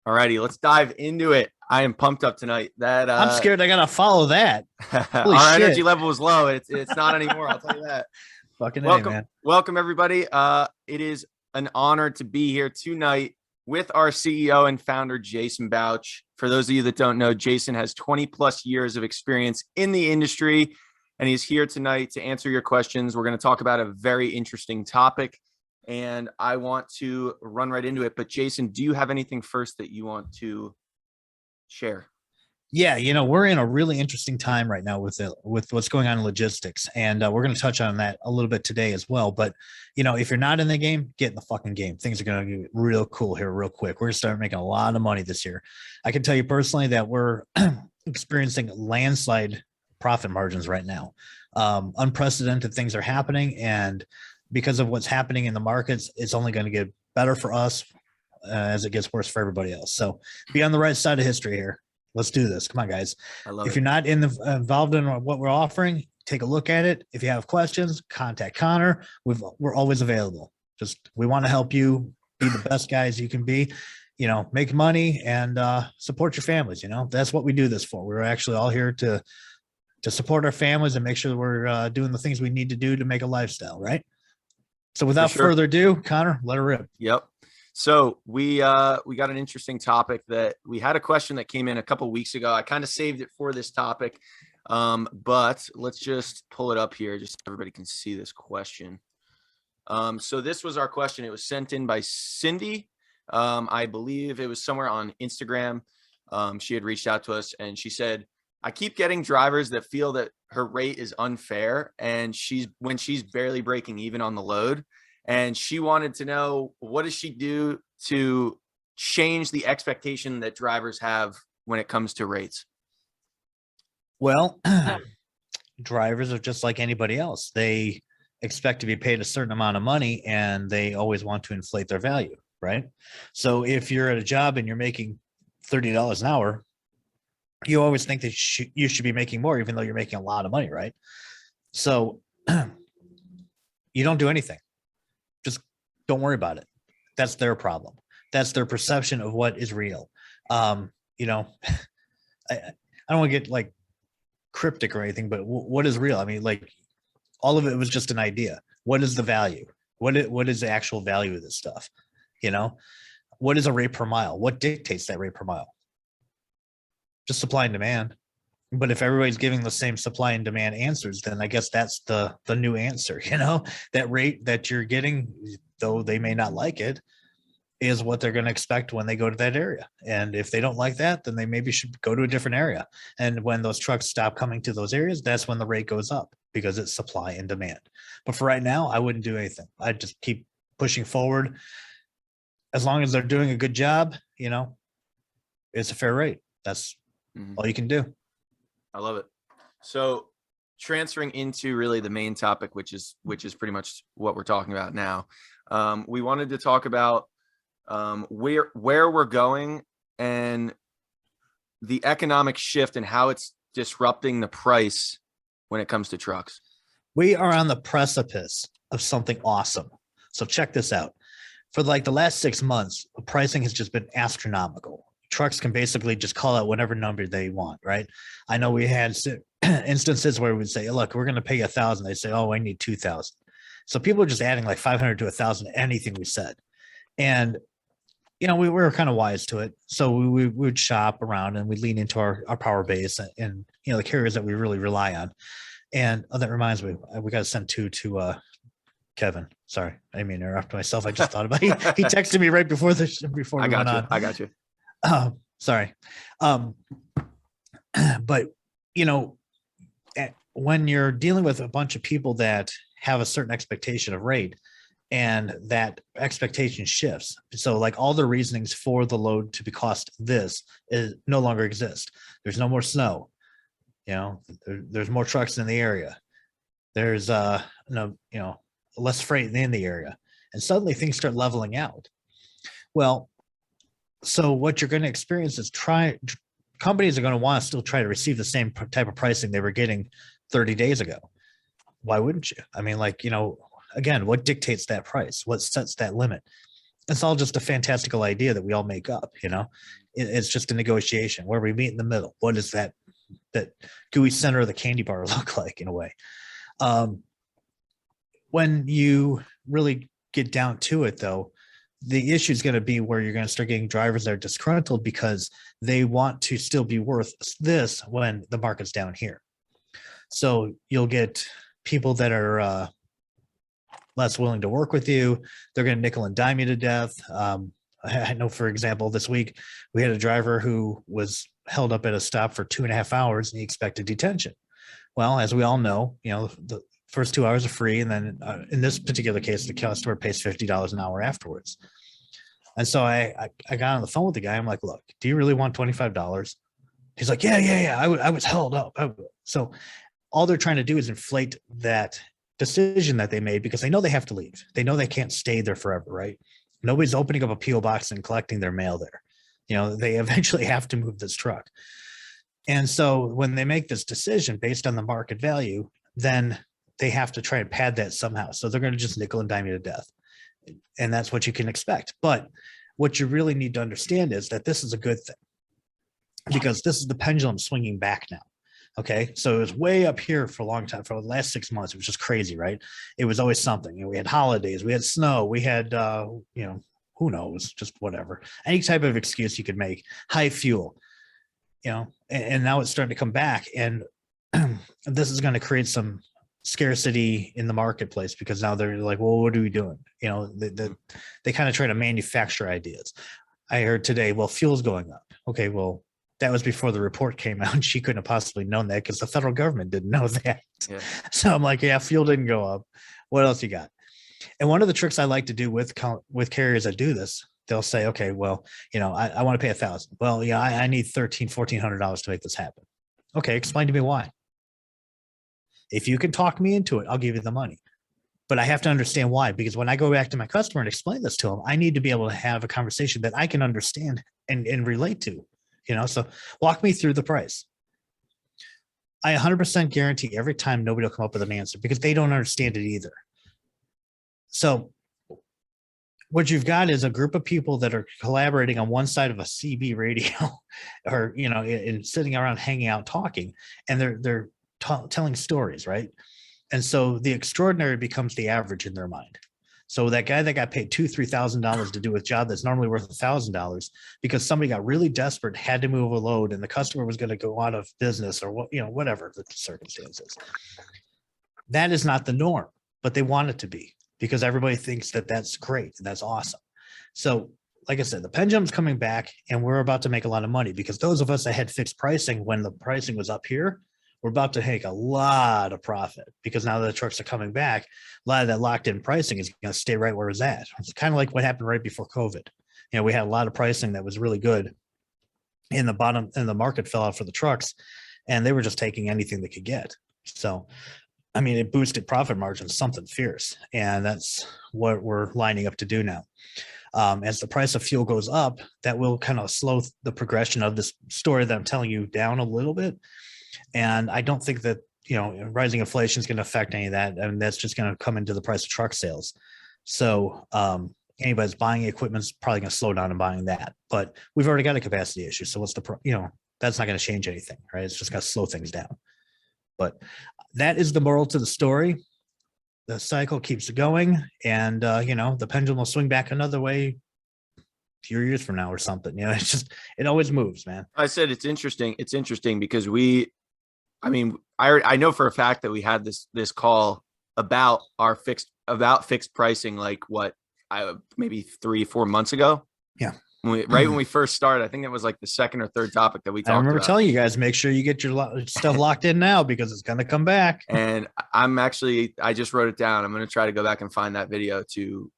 All righty, let's dive into it. I am pumped up tonight. That I'm scared I gotta follow that. Holy our shit. energy level was low. It's not anymore. I'll tell you that. Fucking A, Welcome, man. welcome everybody. It is an honor to be here tonight with our CEO and founder, Jason Bouch. For those of you that don't know, Jason has 20 plus years of experience in the industry, and he's here tonight to answer your questions. We're going to talk about a very interesting topic, and I want to run right into it. But Jason, do you have anything first that you want to share? Yeah, we're in a really interesting time right now with what's going on in logistics, and we're going to touch on that a little bit today as well. But if you're not in the game, get in the fucking game. Things are going to get real cool here real quick. We're going to start making a lot of money this year. I can tell you personally that we're experiencing landslide profit margins right now. Unprecedented things are happening, and because of what's happening in the markets, it's only going to get better for us as it gets worse for everybody else. So be on the right side of history here. Let's do this. Come on, guys. If you're not involved in what we're offering, take a look at it. If you have questions, contact Connor. We're always available. We want to help you be the best guys you can be, make money and support your families. That's what we do this for. We're actually all here to support our families and make sure that we're doing the things we need to do to make a lifestyle, right? So without further ado, Connor, let her rip. Yep. So we got an interesting topic that we had a question that came in a couple of weeks ago. I kind of saved it for this topic, but let's just pull it up here just so everybody can see this question. So this was our question. It was sent in by Cindy. I believe it was somewhere on Instagram. She had reached out to us and she said, I keep getting drivers that feel that her rate is unfair and when she's barely breaking even on the load. And she wanted to know, what does she do to change the expectation that drivers have when it comes to rates? Well, drivers are just like anybody else. They expect to be paid a certain amount of money and they always want to inflate their value, right? So if you're at a job and you're making $30 an hour, you always think that you should be making more, even though you're making a lot of money, right? So you don't do anything. Just don't worry about it. That's their problem. That's their perception of what is real. I don't want to get like cryptic or anything, but what is real? I mean, like all of it was just an idea. What is the value? What is the actual value of this stuff? What is a rate per mile? What dictates that rate per mile? Just supply and demand. But if everybody's giving the same supply and demand answers, then I guess that's the new answer. That rate that you're getting, though they may not like it, is what they're going to expect when they go to that area. And if they don't like that, then they maybe should go to a different area. And when those trucks stop coming to those areas, that's when the rate goes up because it's supply and demand. But for right now, I wouldn't do anything. I'd just keep pushing forward. As long as they're doing a good job, it's a fair rate. That's all you can do. I love it. So transferring into really the main topic, which is pretty much what we're talking about now. We wanted to talk about where we're going and the economic shift and how it's disrupting the price when it comes to trucks. We are on the precipice of something awesome. So check this out. For like the last 6 months, the pricing has just been astronomical. Trucks can basically just call out whatever number they want, right? I know we had instances where we'd say, look, we're going to pay you $1,000. They say, oh, I need $2,000. So people are just adding like 500 to 1,000 to anything we said. And, we were kind of wise to it. So we would shop around and we'd lean into our power base and the carriers that we really rely on. And that reminds me, we got to send two to Kevin. Sorry, I didn't mean to interrupt myself. I just thought about it. He texted me right before we went on. I got you. Sorry. But when you're dealing with a bunch of people that have a certain expectation of rate and that expectation shifts. So like all the reasonings for the load to be cost this is no longer exist. There's no more snow. There's more trucks in the area. There's less freight in the area. And suddenly things start leveling out. Well, so what you're going to experience is companies are going to want to still try to receive the same type of pricing they were getting 30 days ago. Why wouldn't you? I mean, again, what dictates that price? What sets that limit? it's all just a fantastical idea that we all make up, you know. It's just a negotiation where we meet in the middle. What does that gooey center of the candy bar look like, in a way? When you really get down to it, though, the issue is going to be where you're going to start getting drivers that are disgruntled because they want to still be worth this when the market's down here. So you'll get people that are less willing to work with you. They're going to nickel and dime you to death. I know, for example, this week we had a driver who was held up at a stop for 2.5 hours and he expected detention. Well, as we all know, you know, the first 2 hours are free. And then in this particular case, the customer pays $50 an hour afterwards. And so I got on the phone with the guy. I'm like, look, do you really want $25? He's like, yeah. I was held up. So all they're trying to do is inflate that decision that they made because they know they have to leave. They know they can't stay there forever, right? Nobody's opening up a P.O. box and collecting their mail there. You know, they eventually have to move this truck. And so when they make this decision based on the market value, then they have to try and pad that somehow. So they're going to just nickel and dime you to death. And that's what you can expect. But what you really need to understand is that this is a good thing because this is the pendulum swinging back now. Okay. So it was way up here for a long time. For the last 6 months, it was just crazy, right? It was always something. You know, we had holidays, we had snow, we had, you know, who knows, just whatever, any type of excuse you could make, high fuel, you know, and now it's starting to come back. And this is going to create some scarcity in the marketplace because now they're like, well, what are we doing? You know, they kind of try to manufacture ideas. I heard today, well, fuel's going up. Okay, well, that was before the report came out and she couldn't have possibly known that because the federal government didn't know that. Yeah. So I'm like, yeah, fuel didn't go up. What else you got? And one of the tricks I like to do with carriers that do this, they'll say, okay, well, you know, I want to pay $1,000. Well, yeah, I need $1,400 to make this happen. Okay, explain to me why. If you can talk me into it, I'll give you the money. But I have to understand why, because when I go back to my customer and explain this to them, I need to be able to have a conversation that I can understand and relate to, you know? So walk me through the price. I 100% guarantee every time nobody will come up with an answer because they don't understand it either. So what you've got is a group of people that are collaborating on one side of a CB radio or, you know, and sitting around hanging out talking, and they're telling stories, right? And so the extraordinary becomes the average in their mind. So that guy that got paid $2,000-3,000 to do a job that's normally worth $1,000 because somebody got really desperate, had to move a load, and the customer was going to go out of business or what, you know, whatever the circumstances. That is not the norm, but they want it to be because everybody thinks that that's great and that's awesome. So like I said, the pendulum's coming back and we're about to make a lot of money because those of us that had fixed pricing when the pricing was up here, we're about to make a lot of profit because now that the trucks are coming back, a lot of that locked in pricing is going to stay right where it's at. It's kind of like what happened right before COVID. You know, we had a lot of pricing that was really good in the bottom, and the market fell out for the trucks and they were just taking anything they could get. So, I mean, it boosted profit margins, something fierce. And that's what we're lining up to do now. As the price of fuel goes up, that will kind of slow the progression of this story that I'm telling you down a little bit. And I don't think that, you know, rising inflation is going to affect any of that. And that's just going to come into the price of truck sales. So anybody's buying equipment is probably going to slow down in buying that. But we've already got a capacity issue. So what's the, you know, that's not going to change anything, right? It's just going to slow things down. But that is the moral to the story. The cycle keeps going. And, you know, the pendulum will swing back another way a few years from now or something. You know, it's just, it always moves, man. I said it's interesting. It's interesting because I know for a fact that we had this call about fixed pricing, like maybe 3-4 months ago. Yeah. When we first started, I think it was like the second or third topic that we talked about. I remember telling you guys, make sure you get your stuff locked in now because it's going to come back. And I just wrote it down. I'm going to try to go back and find that video to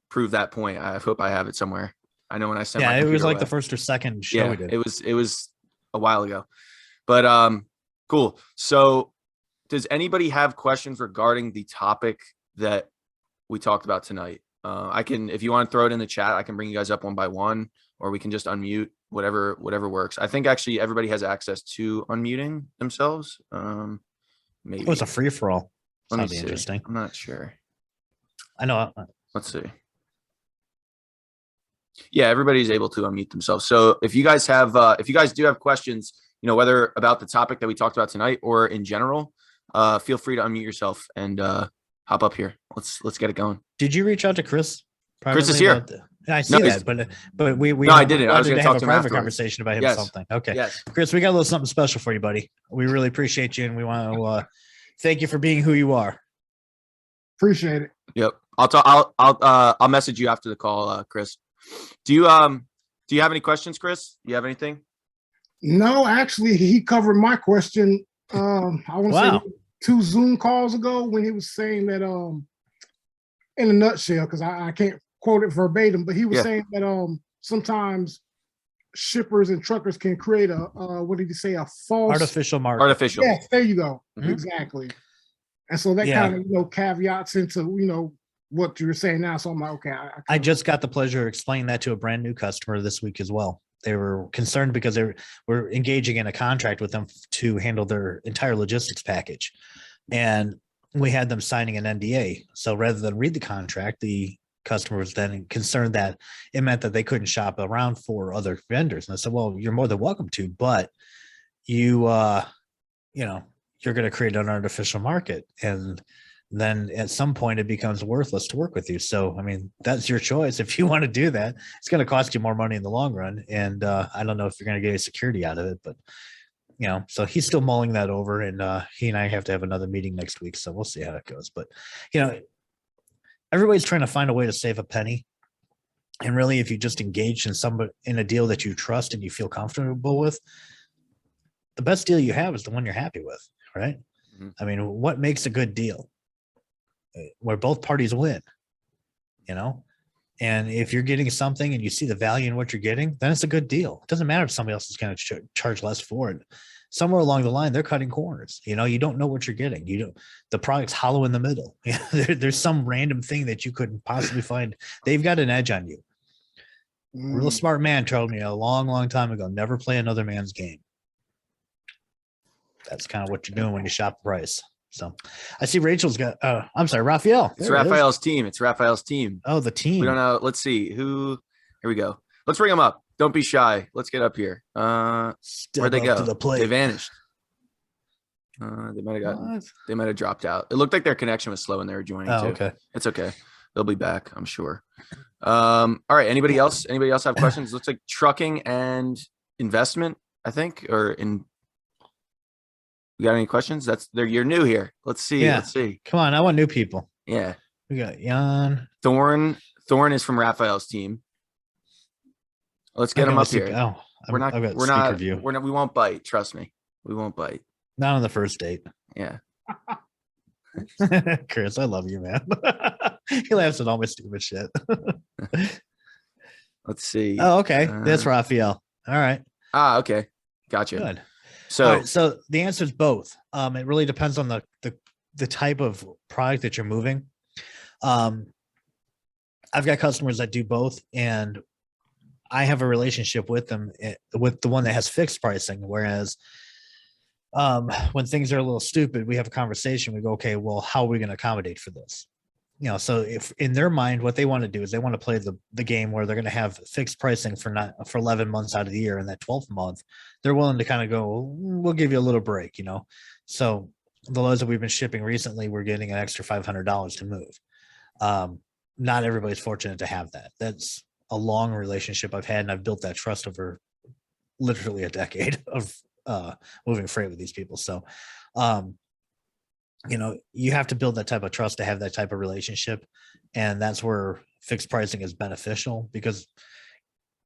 prove that point. I hope I have it somewhere. I know when I sent it was like the first or second show we did. It was a while ago, but cool. So does anybody have questions regarding the topic that we talked about tonight? If you want to throw it in the chat, I can bring you guys up one by one, or we can just unmute, whatever works. I think actually everybody has access to unmuting themselves. Maybe it's a free for all. Let me see. Interesting. I'm not sure. I know. Let's see. Yeah, everybody's able to unmute themselves. So if you guys do have questions, whether about the topic that we talked about tonight or in general, feel free to unmute yourself and hop up here. Let's get it going. Did you reach out to Chris Chris is here. I see that, but we no, I didn't. I was going to to have talk a to him private afterwards. conversation about him. Yes. Something. Okay. Yes. Chris, we got a little something special for you, buddy. We really appreciate you, and we want to thank you for being who you are. Appreciate it. Yep. I'll message you after the call, Chris. Do you have any questions, Chris? Do you have anything? No, actually, he covered my question. I want to say 2 Zoom calls ago when he was saying that in a nutshell, because I can't quote it verbatim, but he was saying that sometimes shippers and truckers can create a what did he say, a false artificial market. Artificial. Yes, there you go. Mm-hmm. Exactly. And so that kind of caveats into what you were saying now. So I'm like, okay. I just got the pleasure of explaining that to a brand new customer this week as well. They were concerned because they were engaging in a contract with them to handle their entire logistics package. And we had them signing an NDA. So rather than read the contract, the customer was then concerned that it meant that they couldn't shop around for other vendors. And I said, well, you're more than welcome to, but you're going to create an artificial market. And then at some point it becomes worthless to work with you. So, I mean, that's your choice. If you want to do that, it's going to cost you more money in the long run. And I don't know if you're going to get any security out of it, but so he's still mulling that over, and he and I have to have another meeting next week. So we'll see how it goes. But, everybody's trying to find a way to save a penny. And really, if you just engage in a deal that you trust and you feel comfortable with, the best deal you have is the one you're happy with, right? Mm-hmm. I mean, what makes a good deal? Where both parties win, and if you're getting something and you see the value in what you're getting, then it's a good deal. It doesn't matter if somebody else is going to charge less for it. Somewhere along the line, they're cutting corners. You don't know what you're getting. The product's hollow in the middle. There's some random thing that you couldn't possibly find. They've got an edge on you. A real smart man told me a long, long time ago, never play another man's game. That's kind of what you're doing when you shop price. So I see Rachel's got, I'm sorry, Raphael. It's Raphael's team. It's Raphael's team. Oh, the team. We don't know. Let's see who. Here we go. Let's bring them up. Don't be shy. Let's get up here. Where'd they go? They vanished. They might have dropped out. It looked like their connection was slow when they were joining too. Okay. It's okay. They'll be back, I'm sure. All right. Anybody else have questions? Looks like trucking and investment, I think, or in. You got any questions? You're new here. Let's see. Yeah. Let's see. Come on. I want new people. Yeah. We got Jan. Thorn is from Raphael's team. Let's get him up here. We won't bite. Trust me. We won't bite. Not on the first date. Yeah. Chris, I love you, man. He laughs at all my stupid shit. Let's see. Oh, okay. That's Raphael. All right. Okay. Gotcha. Good. So the answer is both. It really depends on the type of product that you're moving. I've got customers that do both, and I have a relationship with them with the one that has fixed pricing. Whereas when things are a little stupid, we have a conversation. We go, okay, well, how are we going to accommodate for this? So if in their mind, what they want to do is they want to play the game where they're going to have fixed pricing for 11 months out of the year. And that 12th month, they're willing to kind of go, we'll give you a little break, So the loads that we've been shipping recently, we're getting an extra $500 to move. Not everybody's fortunate to have that. That's a long relationship I've had, and I've built that trust over literally a decade of moving freight with these people. So, you have to build that type of trust to have that type of relationship. And that's where fixed pricing is beneficial, because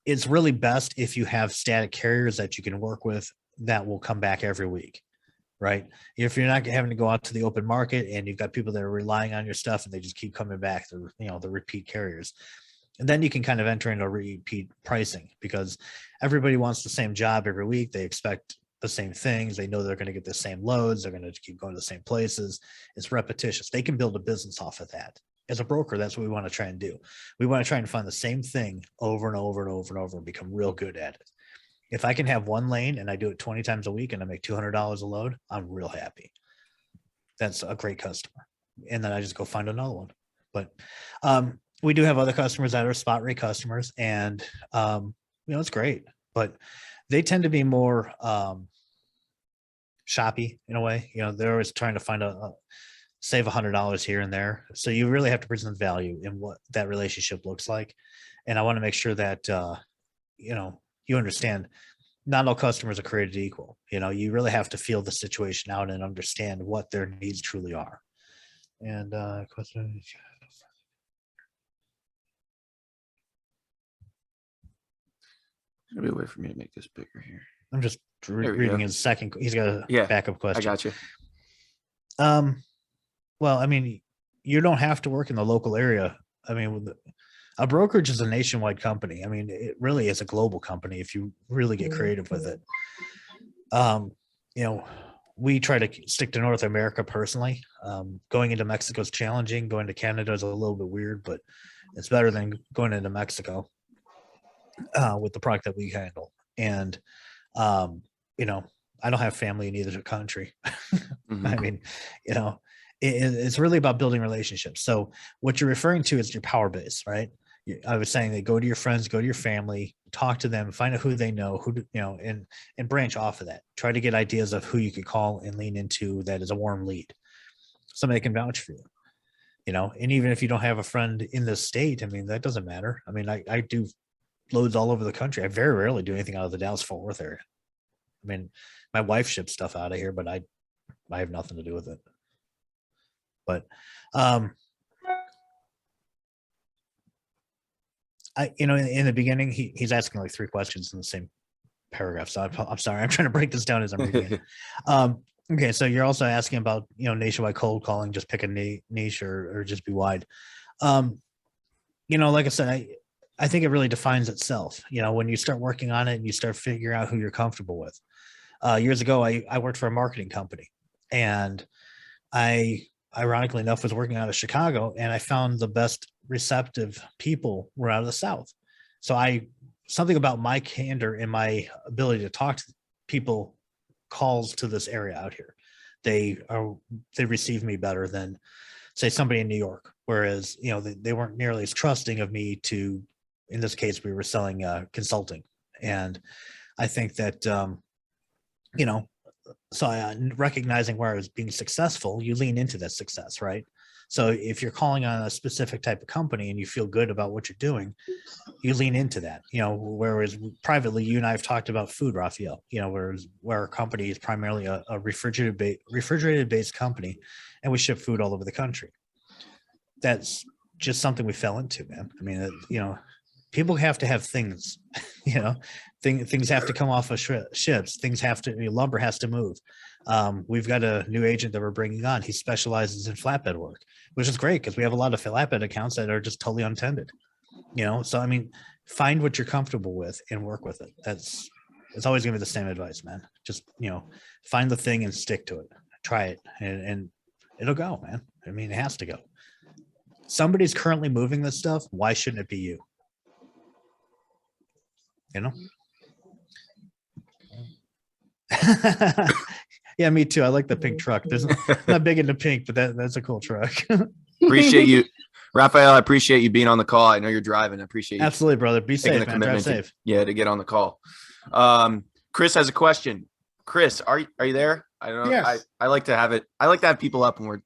it's really best if you have static carriers that you can work with that will come back every week, right? If you're not having to go out to the open market and you've got people that are relying on your stuff and they just keep coming back, the repeat carriers. And then you can kind of enter into repeat pricing, because everybody wants the same job every week. They expect the same things. They know they're going to get the same loads. They're going to keep going to the same places. It's repetitious. They can build a business off of that. As a broker, that's what we want to try and do. We want to try and find the same thing over and over and over and over and become real good at it. If I can have one lane and I do it 20 times a week and I make $200 a load, I'm real happy. That's a great customer. And then I just go find another one. But we do have other customers that are spot rate customers, and it's great, but they tend to be more shoppy in a way. They're always trying to find save $100 here and there. So you really have to present value in what that relationship looks like. And I want to make sure that you understand not all customers are created equal. You really have to feel the situation out and understand what their needs truly are. And question. There's gonna be a way for me to make this bigger here. I'm just reading his second. He's got a backup question. I got you. Well, I mean, you don't have to work in the local area. I mean, a brokerage is a nationwide company. I mean, it really is a global company if you really get creative with it. We try to stick to North America personally. Going into Mexico is challenging. Going to Canada is a little bit weird, but it's better than going into Mexico with the product that we handle. And, I don't have family in either country. Mm-hmm. I mean, it's really about building relationships. So what you're referring to is your power base, right? I was saying that go to your friends, go to your family, talk to them, find out who they know, and branch off of that. Try to get ideas of who you could call and lean into that is a warm lead. Somebody can vouch for you, and even if you don't have a friend in this state, I mean, that doesn't matter. I mean, I do loads all over the country. I very rarely do anything out of the Dallas-Fort Worth area. I mean, my wife ships stuff out of here, but I have nothing to do with it. But in the beginning, he's asking like 3 questions in the same paragraph. So I'm sorry, I'm trying to break this down as I'm reading it. Okay, so you're also asking about nationwide cold calling, just pick a niche or just be wide. Like I said, I think it really defines itself. When you start working on it and you start figuring out who you're comfortable with. Years ago, I worked for a marketing company, and I, ironically enough, was working out of Chicago, and I found the best receptive people were out of the South. So something about my candor and my ability to talk to people calls to this area out here. They receive me better than, say, somebody in New York. Whereas, they weren't nearly as trusting of me to, in this case, we were selling consulting. And I think that, so recognizing where I was being successful, you lean into that success, right? So if you're calling on a specific type of company and you feel good about what you're doing, you lean into that, whereas privately, you and I have talked about food, Raphael, where our company is primarily a refrigerated based company, and we ship food all over the country. That's just something we fell into, man. I mean, people have to have things, things have to come off of ships. Things have to, lumber has to move. We've got a new agent that we're bringing on. He specializes in flatbed work, which is great because we have a lot of flatbed accounts that are just totally untended. So I mean, find what you're comfortable with and work with it. It's always gonna be the same advice, man. Just find the thing and stick to it. Try it, and it'll go, man. I mean, it has to go. Somebody's currently moving this stuff. Why shouldn't it be you? Yeah, me too. I like the pink truck. I'm not big into pink, but that's a cool truck. Appreciate you, Raphael. I appreciate you being on the call. I know you're driving. I appreciate you. Absolutely, brother. Be safe, man. Drive safe. To get on the call. Chris has a question. Chris, are you there? I don't know. Yes. I like to have it. I like to have people up when we're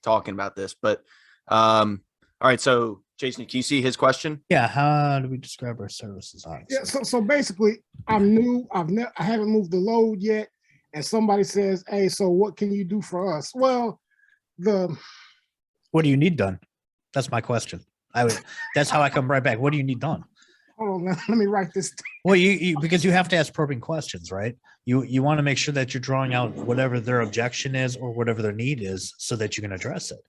talking about this. But all right. So Jason, can you see his question? Yeah. How do we describe our services? Yeah. So basically, I'm new. I haven't moved the load yet. And somebody says, "Hey, so what can you do for us?" Well, what do you need done? That's my question. That's how I come right back. What do you need done? Hold on, let me write this down. Well, you because you have to ask probing questions, right? You want to make sure that you're drawing out whatever their objection is or whatever their need is, so that you can address it.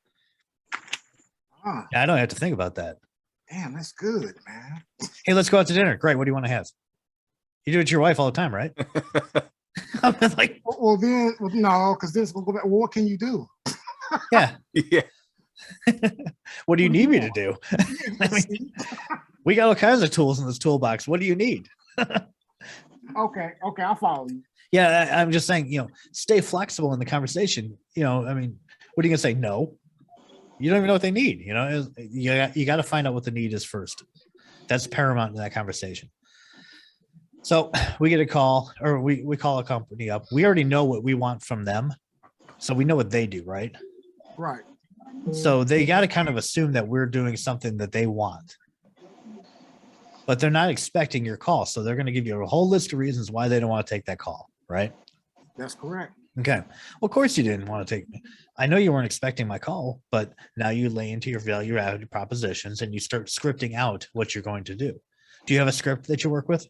Yeah, I don't have to think about that. Damn, that's good, man. Hey, let's go out to dinner. Great. What do you want to have? You do it to your wife all the time, right? I'm like, well, no, because this will go back. Well, what can you do? Yeah. Yeah. What do you need me to do? I mean, we got all kinds of tools in this toolbox. What do you need? Okay, I'll follow you. Yeah, I'm just saying, stay flexible in the conversation. I mean, what are you gonna say? No. You don't even know what they need. You know, you got to find out what the need is first. That's paramount in that conversation. So we get a call, or we call a company up. We already know what we want from them. So we know what they do, right? Right. So they got to kind of assume that we're doing something that they want. But they're not expecting your call. So they're going to give you a whole list of reasons why they don't want to take that call, right? That's correct. Okay. Well, of course you didn't want to take me. I know you weren't expecting my call, but now you lay into your value added propositions and you start scripting out what you're going to do. Do you have a script that you work with?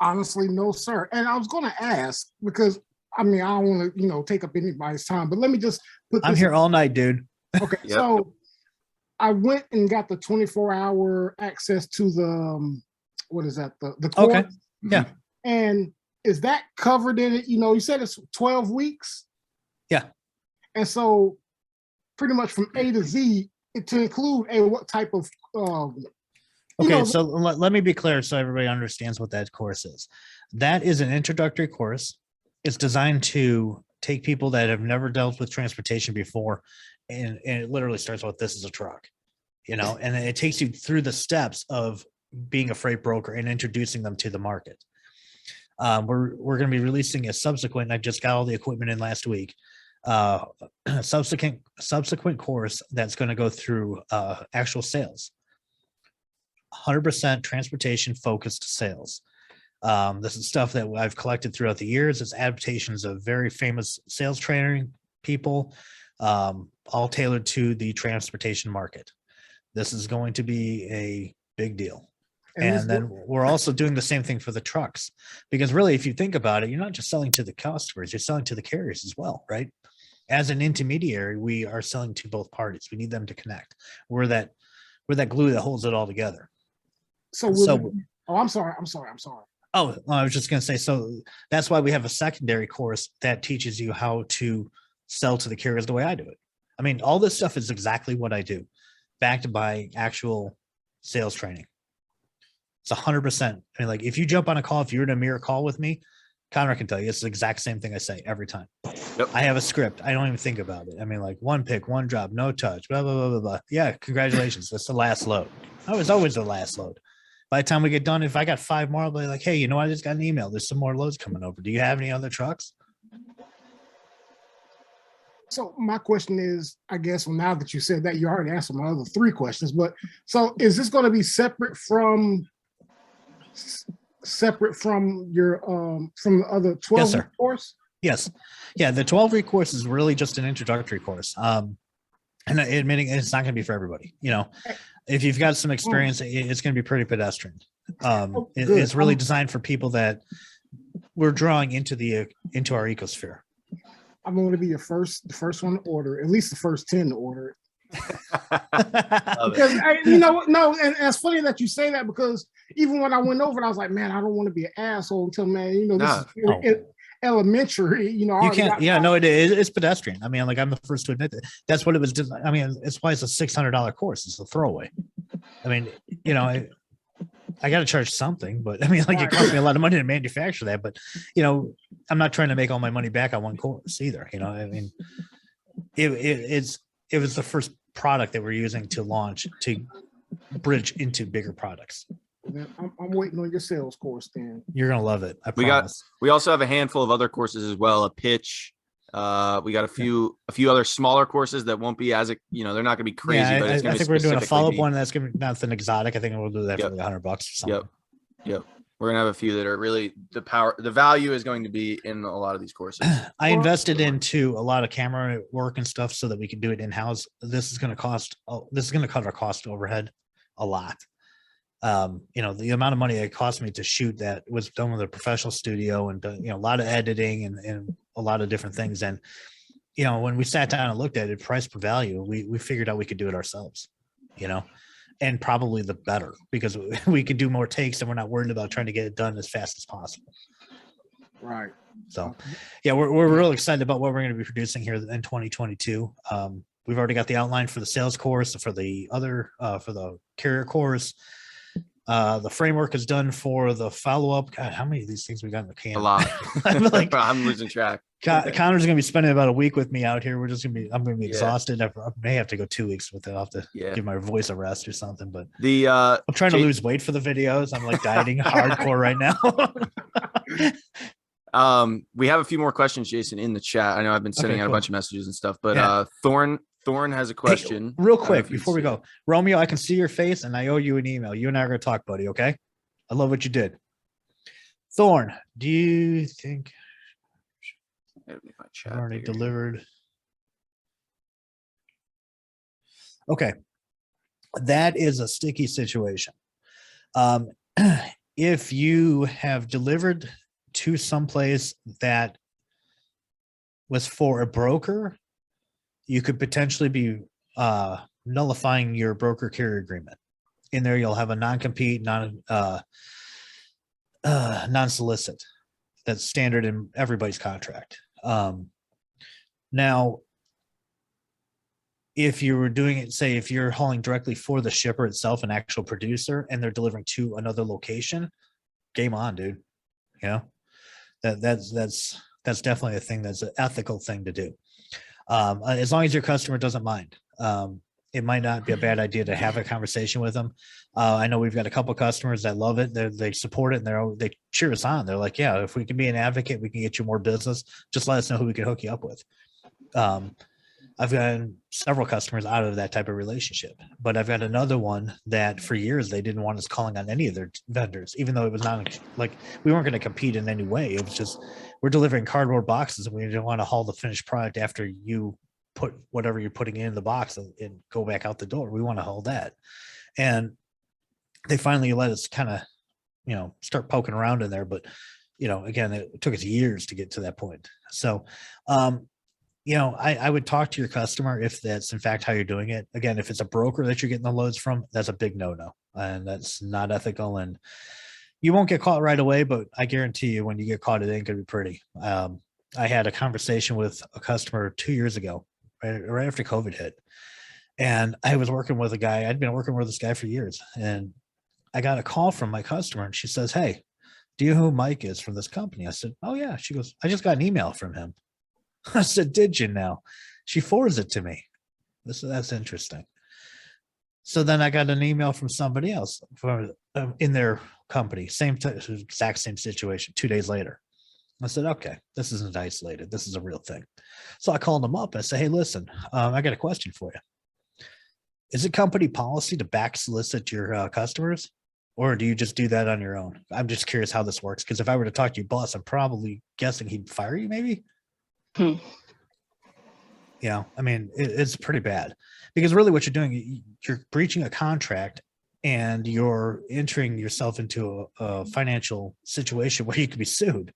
Honestly, no, sir. And I was going to ask because I mean, I don't want to, take up anybody's time, but let me just put this. I'm here all night, dude. Okay. Yep. So I went and got the 24-hour access to the, what is that? The course. Okay. Yeah. And is that covered in it? You said it's 12 weeks. Yeah. And so pretty much from A to Z, to include what type of, okay. So let me be clear so everybody understands what that course is. That is an introductory course. It's designed to take people that have never dealt with transportation before, and it literally starts with this is a truck, and it takes you through the steps of being a freight broker and introducing them to the market. We're going to be releasing a subsequent. I just got all the equipment in last week. Subsequent course that's going to go through actual sales. 100% transportation focused sales. This is stuff that I've collected throughout the years. It's adaptations of very famous sales training people, all tailored to the transportation market. This is going to be a big deal. And then we're also doing the same thing for the trucks, because really, if you think about it, you're not just selling to the customers, you're selling to the carriers as well, right? As an intermediary, we are selling to both parties. We need them to connect. We're that glue that holds it all together. I'm sorry. Oh, I was just going to say, so that's why we have a secondary course that teaches you how to sell to the carriers the way I do it. I mean, all this stuff is exactly what I do, backed by actual sales training. It's 100%. I mean, like if you jump on a call, if you're in a mirror call with me, Connor can tell you it's the exact same thing I say every time. Yep. I have a script. I don't even think about it. I mean, like one pick, one drop, no touch, blah, blah, blah, blah, blah. Yeah, congratulations. That's the last load. I was always the last load. By the time we get done, if I got 5 more, I'll be like, hey, I just got an email. There's some more loads coming over. Do you have any other trucks? So my question is, I guess, well, now that you said that, you already answered my other 3 questions, but so is this going to be separate from your from the other 12 yes, course? Yes. Yeah, the 12-week course is really just an introductory course. And admitting it's not going to be for everybody. If you've got some experience, it's going to be pretty pedestrian. It's really designed for people that we're drawing into our ecosphere. I'm going to be the first one to order, at least the first 10 to order because no, and it's funny that you say that, because even when I went over it, I was like, man, I don't want to be an asshole until, man, this is elementary, you can't. Yeah, no, it's pedestrian. I mean, like I'm the first to admit that. That's what it was. I mean, it's why it's a $600 course. It's a throwaway. I mean, I got to charge something, but I mean, like it cost me a lot of money to manufacture that. But I'm not trying to make all my money back on one course either. I mean, it was the first product that we're using to launch to bridge into bigger products. I'm waiting on your sales course, Dan. You're gonna love it. I promise. We also have a handful of other courses as well. A pitch. We got a few other smaller courses that won't be as they're not gonna be crazy. Yeah, but it's I think we're doing a follow-up one that's gonna be nothing exotic. I think we'll do that for like $100 or something. Yep. We're gonna have a few that are really the value is going to be in a lot of these courses. I invested into a lot of camera work and stuff so that we can do it in-house. This is gonna cover cost overhead a lot. The amount of money it cost me to shoot that was done with a professional studio and a lot of editing and a lot of different things. And when we sat down and looked at it, price per value, we figured out we could do it ourselves, and probably the better, because we could do more takes and we're not worried about trying to get it done as fast as possible. Right. So yeah, we're real excited about what we're going to be producing here in 2022. We've already got the outline for the sales course, for the carrier course. The framework is done for the follow-up. God, how many of these things we got in the can? A lot. I'm I'm losing track. Connor's gonna be spending about a week with me out here. I'm gonna be Yeah. exhausted. I may have to go 2 weeks with it. I'll have to Yeah. give my voice a rest or something. But I'm trying to lose weight for the videos. I'm like dieting hardcore right now. We have a few more questions, Jason, in the chat. I know I've been sending out a bunch of messages and stuff, but Thorn has a question. Hey, real quick before we go, Romeo, I can see your face and I owe you an email. You and I are gonna talk, buddy. Okay. I love what you did. Thorn, do you think I've already delivered? Okay. That is a sticky situation. If you have delivered to someplace that was for a broker, you could potentially be nullifying your broker carrier agreement. In there, you'll have a non-compete, non-solicit. That's standard in everybody's contract. Now, if you were doing it, say if you're hauling directly for the shipper itself, an actual producer, and they're delivering to another location, game on, dude. You know, that's definitely a thing. That's an ethical thing to do. As long as your customer doesn't mind. It might not be a bad idea to have a conversation with them. I know we've got a couple of customers that love it. They support it and they cheer us on. They're like, yeah, if we can be an advocate, we can get you more business. Just let us know who we can hook you up with. I've gotten several customers out of that type of relationship, but I've got another one that for years they didn't want us calling on any of their vendors, even though it was not like we weren't going to compete in any way. It was just we're delivering cardboard boxes and we didn't want to haul the finished product after you put whatever you're putting in the box and go back out the door. We want to hold that. And they finally let us kind of, start poking around in there. But, again, it took us years to get to that point. So, I would talk to your customer if that's in fact how you're doing it. Again, if it's a broker that you're getting the loads from, that's a big no-no and that's not ethical. And you won't get caught right away, but I guarantee you when you get caught, it ain't going to be pretty. I had a conversation with a customer 2 years ago, right after COVID hit. And I was working with a guy. I'd been working with this guy for years. And I got a call from my customer and she says, hey, do you know who Mike is from this company? I said, oh yeah. She goes, I just got an email from him. I said, did you now? She forwards it to me. That's interesting. So then I got an email from somebody else from in their company, exact same situation 2 days later. I said, okay, this isn't isolated. This is a real thing. So I called them up. I said, hey, listen, I got a question for you. Is it company policy to back solicit your customers? Or do you just do that on your own? I'm just curious how this works. Because if I were to talk to your boss, I'm probably guessing he'd fire you maybe. It's pretty bad. Because really what you're doing, you're breaching a contract and you're entering yourself into a financial situation where you could be sued.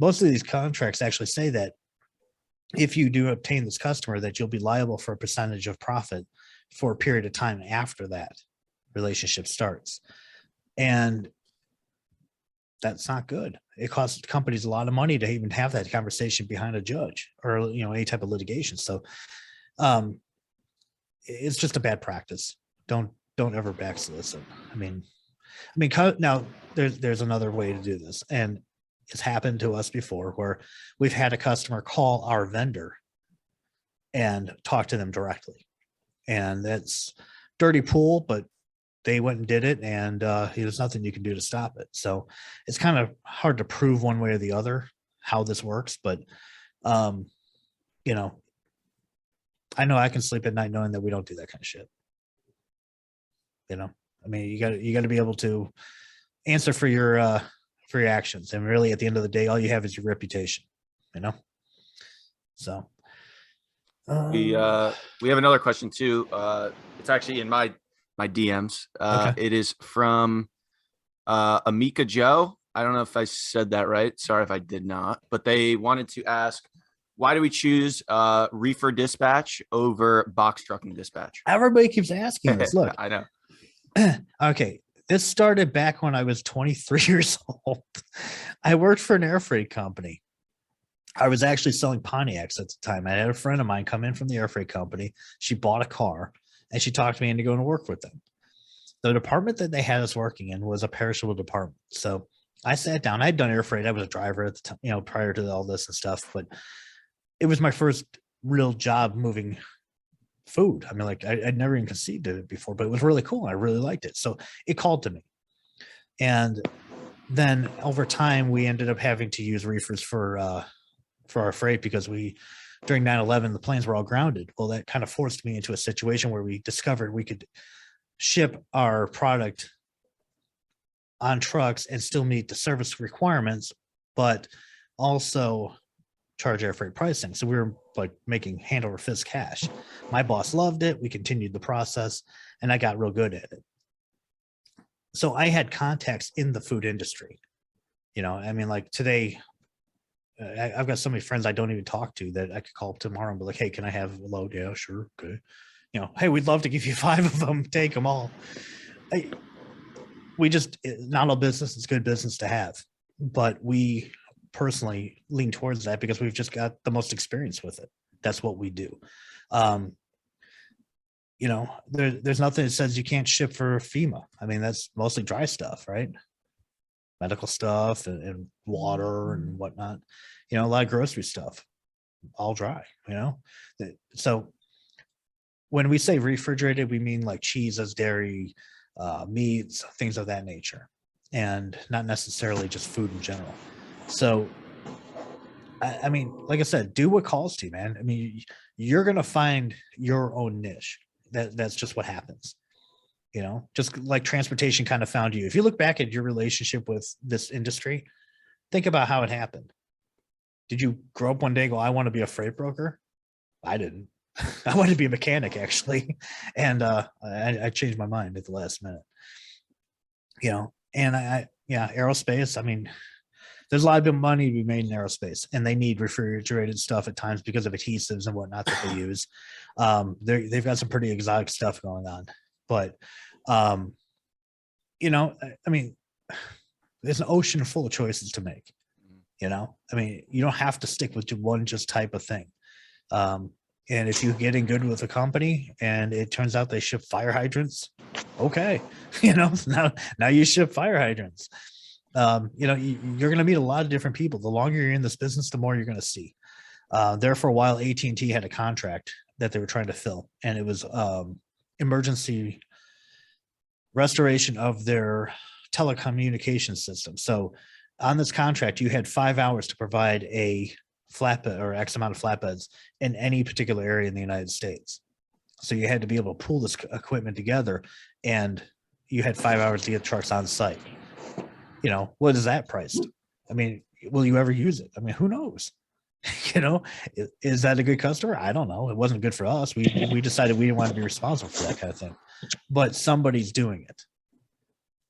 Most of these contracts actually say that if you do obtain this customer, that you'll be liable for a percentage of profit for a period of time after that relationship starts. And that's not good. It costs companies a lot of money to even have that conversation behind a judge or, any type of litigation. So it's just a bad practice. Don't ever back solicit. Now there's another way to do this. And it's happened to us before where we've had a customer call our vendor and talk to them directly. And that's dirty pool, but they went and did it and there's nothing you can do to stop it. So it's kind of hard to prove one way or the other how this works, but I know I can sleep at night knowing that we don't do that kind of shit. You got to be able to answer for your actions. And really at the end of the day, all you have is your reputation, So we have another question too. It's actually in my DMs. Okay. It is from Amika Joe. I don't know if I said that right. Sorry if I did not, but they wanted to ask, why do we choose reefer dispatch over box trucking dispatch? Everybody keeps asking this. Look, I know. Okay. This started back when I was 23 years old. I worked for an air freight company. I was actually selling Pontiacs at the time. I had a friend of mine come in from the air freight company. She bought a car and she talked me into going to work with them. The department that they had us working in was a perishable department. So I sat down. I'd done air freight. I was a driver at the time, prior to all this and stuff, but it was my first real job moving food. I mean, like I'd never even conceived of it before, but it was really cool. I really liked it. So it called to me. And then over time, we ended up having to use reefers for our freight because during 9/11, the planes were all grounded. Well, that kind of forced me into a situation where we discovered we could ship our product on trucks and still meet the service requirements, but also charge air freight pricing. So we were like making hand over fist cash. My boss loved it. We continued the process and I got real good at it. So I had contacts in the food industry. I mean, like today, I've got so many friends I don't even talk to that I could call up tomorrow and be like, hey, can I have a load? Yeah, sure. Okay. Hey, we'd love to give you 5 of them. Take them all. Not all business is good business to have, but we personally lean towards that because we've just got the most experience with it. That's what we do. There's nothing that says you can't ship for FEMA. I mean, that's mostly dry stuff, right? Medical stuff and water and whatnot. A lot of grocery stuff, all dry. So when we say refrigerated, we mean like cheeses, dairy, meats, things of that nature, and not necessarily just food in general. So, I mean, like I said, do what calls to you, man. I mean, you're going to find your own niche. That's just what happens. Just like transportation kind of found you. If you look back at your relationship with this industry, think about how it happened. Did you grow up one day and go, I want to be a freight broker? I didn't. I wanted to be a mechanic, actually. And I changed my mind at the last minute. And aerospace, I mean, there's a lot of money to be made in aerospace, and they need refrigerated stuff at times because of adhesives and whatnot that they use. They've got some pretty exotic stuff going on. But, I mean, there's an ocean full of choices to make. I mean, you don't have to stick with one just type of thing. And if you get in good with a company and it turns out they ship fire hydrants, okay, now you ship fire hydrants. You're going to meet a lot of different people. The longer you're in this business, the more you're going to see. There for a while, AT&T had a contract that they were trying to fill, and it was emergency restoration of their telecommunication system. So on this contract, you had 5 hours to provide a flatbed or X amount of flatbeds in any particular area in the United States. So you had to be able to pull this equipment together, and you had 5 hours to get trucks on site. What is that priced? I mean, will you ever use it? I mean, who knows? Is that a good customer? I don't know. It wasn't good for us. We decided we didn't want to be responsible for that kind of thing. But somebody's doing it.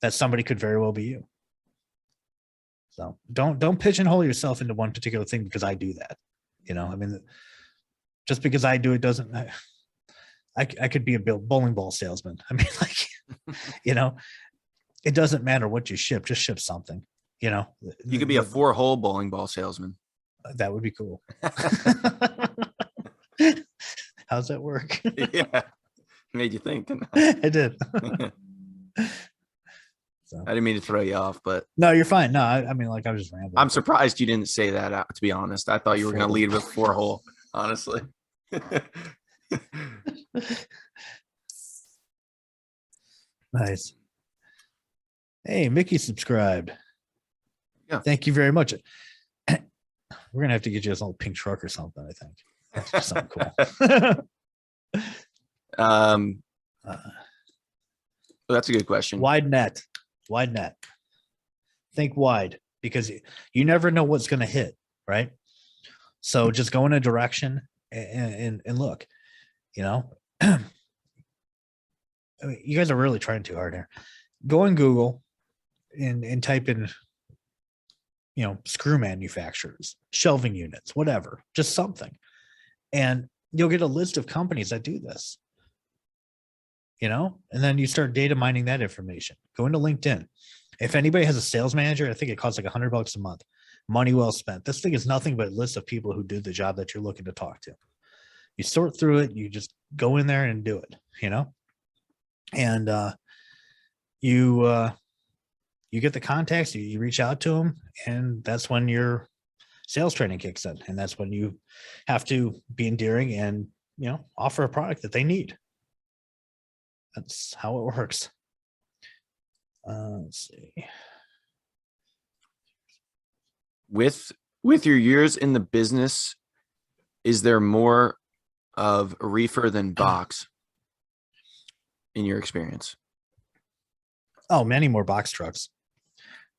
That somebody could very well be you. So don't pigeonhole yourself into one particular thing because I do that. I mean, just because I do it doesn't. I could be a bowling ball salesman. I mean, like, it doesn't matter what you ship. Just ship something. You could be a 4-hole bowling ball salesman. That would be cool. How's that work? Yeah, made you think, didn't I? I did. So. I didn't mean to throw you off, but no, you're fine. No, I mean, like I was just rambling. I'm surprised you didn't say that out, to be honest. I thought you were going to lead with 4-hole, honestly. Nice. Hey, Mickey subscribed. Yeah. Thank you very much. We're going to have to get you a little pink truck or something, I think. That's just something cool. That's a good question. Wide net. Think wide, because you never know what's going to hit, right? So just go in a direction and look, I mean, you guys are really trying too hard here. Go in Google and type in, screw manufacturers, shelving units, whatever, just something. And you'll get a list of companies that do this, and then you start data mining that information. Go into LinkedIn. If anybody has a sales manager, I think it costs like $100 a month. Money well spent. This thing is nothing but a list of people who do the job that you're looking to talk to. You sort through it. You just go in there and do it, and you get the contacts, you reach out to them, and that's when your sales training kicks in, and that's when you have to be endearing and offer a product that they need. That's how it works. Let's see. With your years in the business, is there more of a reefer than box in your experience? Oh, many more box trucks.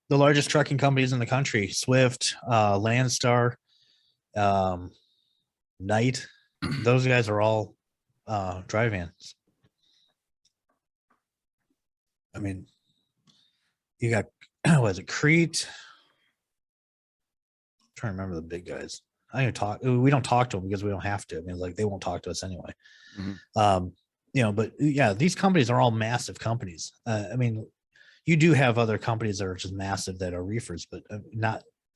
The largest trucking companies in the country, Swift, Landstar, Knight, those guys are all dry vans. I mean, you got, what is it, Crete? I'm trying to remember the big guys. We don't talk to them because we don't have to. I mean, like, they won't talk to us anyway. Mm-hmm. But yeah, these companies are all massive companies. I mean, you do have other companies that are just massive that are reefers, but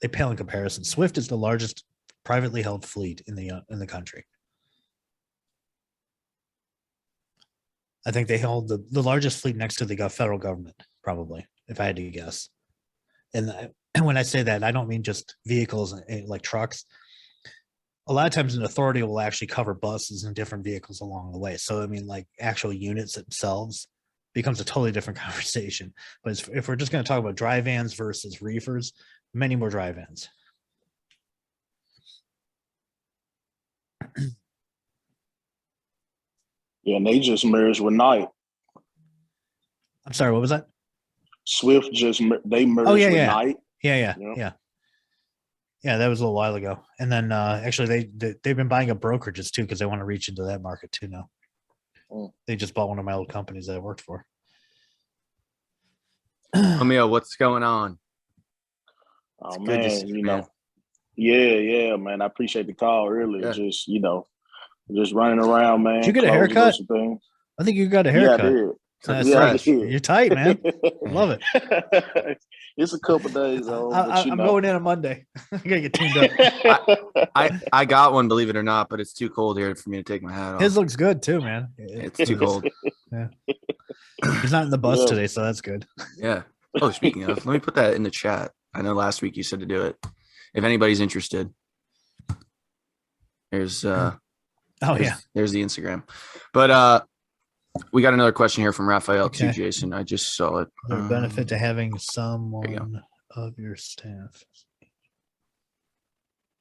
they pale in comparison. Swift is the largest privately held fleet in the country. I think they hold the largest fleet next to the federal government, probably, if I had to guess. And when I say that, I don't mean just vehicles like trucks. A lot of times an authority will actually cover buses and different vehicles along the way. So, I mean, like, actual units themselves becomes a totally different conversation. But if we're just going to talk about dry vans versus reefers, many more dry vans. Yeah, and they just merged with Knight. I'm sorry, what was that? Swift they merged with Knight. Yeah, that was a little while ago. And then actually they've been buying up brokerages too, because they want to reach into that market too now. They just bought one of my old companies that I worked for. Romeo, what's going on? Oh, man, Yeah, man. I appreciate the call earlier. Yeah. Just running around, man. Did you get a haircut? I think you got a haircut. Yeah, I did. That's You're tight, man. Love it. It's a couple days old. I'm going in on Monday. I gotta get tuned up. I got one, believe it or not, but it's too cold here for me to take my hat off. His looks good too, man. It's too cold. Yeah. He's not in the bus today, so that's good. Yeah. Oh, speaking of, let me put that in the chat. I know last week you said to do it. If anybody's interested, there's the Instagram. But we got another question here from Raphael too, Jason. I just saw it. The benefit to having someone of your staff.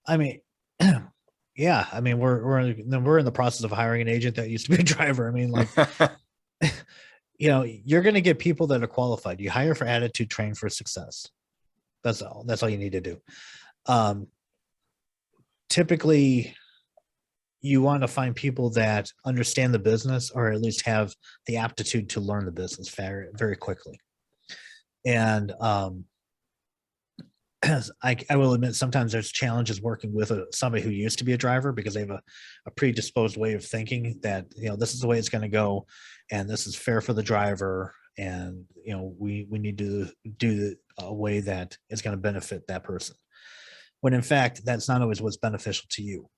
I mean, yeah. I mean, we're in the process of hiring an agent that used to be a driver. I mean, like, you're going to get people that are qualified. You hire for attitude, train for success. That's all you need to do. Typically, you want to find people that understand the business, or at least have the aptitude to learn the business very, very quickly. And I will admit, sometimes there's challenges working with somebody who used to be a driver, because they have a predisposed way of thinking that, this is the way it's going to go, and this is fair for the driver, and we need to do a way that is going to benefit that person, when in fact that's not always what's beneficial to you.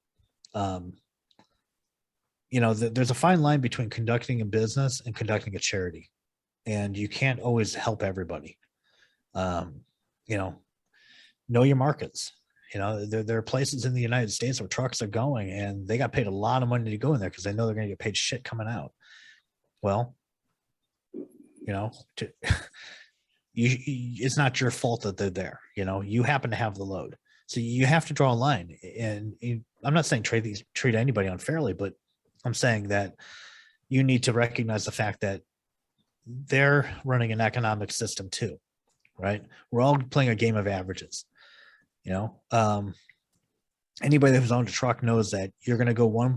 There's a fine line between conducting a business and conducting a charity, and you can't always help everybody. Know your markets. There are places in the United States where trucks are going, and they got paid a lot of money to go in there because they know they're going to get paid shit coming out. Well, it's not your fault that they're there. You happen to have the load, so you have to draw a line. And I'm not saying treat anybody unfairly, but I'm saying that you need to recognize the fact that they're running an economic system too, right? We're all playing a game of averages. Anybody who's owned a truck knows that you're going to go one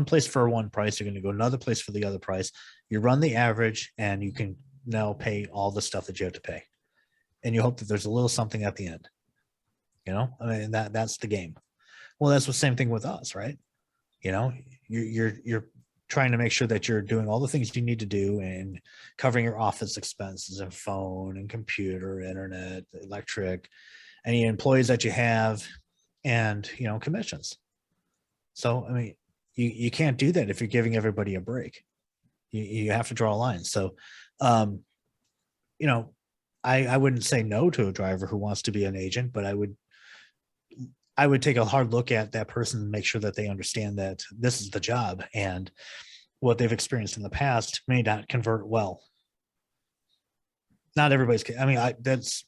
place for one price. You're going to go another place for the other price. You run the average, and you can now pay all the stuff that you have to pay. And you hope that there's a little something at the end. That's the game. Well, that's the same thing with us, right? You're trying to make sure that you're doing all the things you need to do and covering your office expenses and phone and computer, internet, electric, any employees that you have, and commissions. So I mean, you can't do that if you're giving everybody a break. You have to draw a line. So I I wouldn't say no to a driver who wants to be an agent, but I would take a hard look at that person and make sure that they understand that this is the job, and what they've experienced in the past may not convert well. Not everybody's, I mean, that's